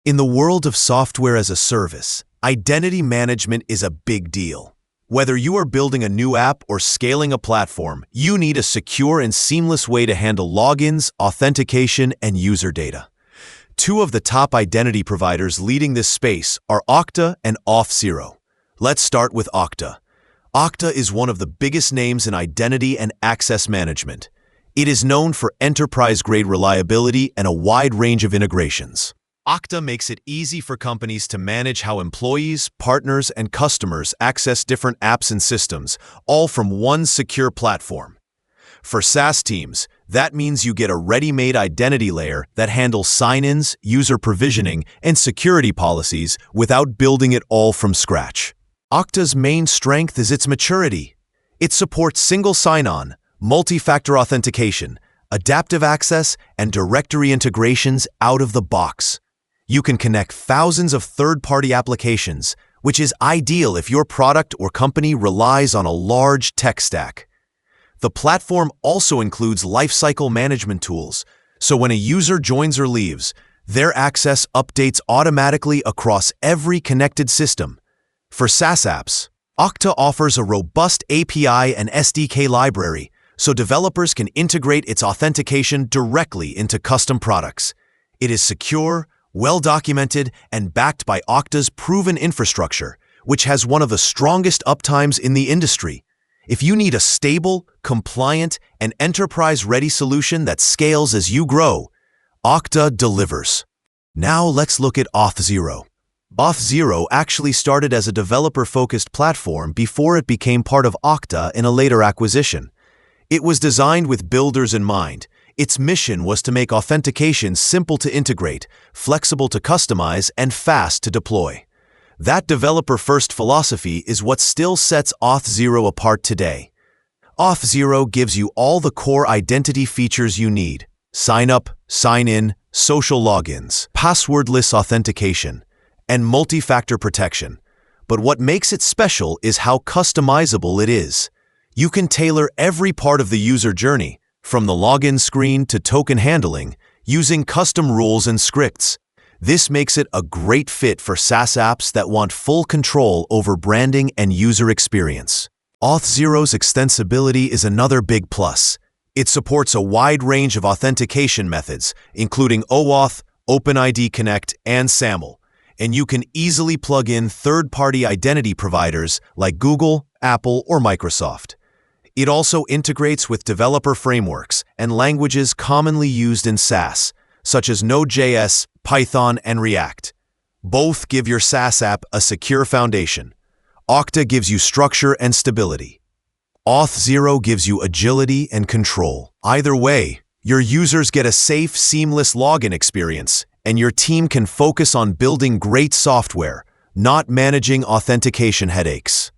In the world of software as a service, identity management is a big deal. Whether you are building a new app or scaling a platform, you need a secure and seamless way to handle logins, authentication, and user data. Two of the top identity providers leading this space are Okta and Auth0. Let's start with Okta. Okta is one of the biggest names in identity and access management. It is known for enterprise-grade reliability and a wide range of integrations. Okta makes it easy for companies to manage how employees, partners, and customers access different apps and systems, all from one secure platform. For SaaS teams, that means you get a ready-made identity layer that handles sign-ins, user provisioning, and security policies without building it all from scratch. Okta's main strength is its maturity. It supports single sign-on, multi-factor authentication, adaptive access, and directory integrations out of the box. You can connect thousands of third-party applications, which is ideal if your product or company relies on a large tech stack. The platform also includes lifecycle management tools, so when a user joins or leaves, their access updates automatically across every connected system. For SaaS apps, Okta offers a robust API and SDK library, so developers can integrate its authentication directly into custom products. It is secure, well-documented, and backed by Okta's proven infrastructure, which has one of the strongest uptimes in the industry. If you need a stable, compliant, and enterprise-ready solution that scales as you grow, Okta delivers. Now let's look at Auth0. Auth0 actually started as a developer-focused platform before it became part of Okta in a later acquisition. It was designed with builders in mind. Its mission was to make authentication simple to integrate, flexible to customize, and fast to deploy. That developer-first philosophy is what still sets Auth0 apart today. Auth0 gives you all the core identity features you need: sign-up, sign-in, social logins, passwordless authentication, and multi-factor protection. But what makes it special is how customizable it is. You can tailor every part of the user journey, from the login screen to token handling, using custom rules and scripts. This makes it a great fit for SaaS apps that want full control over branding and user experience. Auth0's extensibility is another big plus. It supports a wide range of authentication methods, including OAuth, OpenID Connect, and SAML, and you can easily plug in third-party identity providers like Google, Apple, or Microsoft. It also integrates with developer frameworks and languages commonly used in SaaS, such as Node.js, Python, and React. Both give your SaaS app a secure foundation. Okta gives you structure and stability. Auth0 gives you agility and control. Either way, your users get a safe, seamless login experience, and your team can focus on building great software, not managing authentication headaches.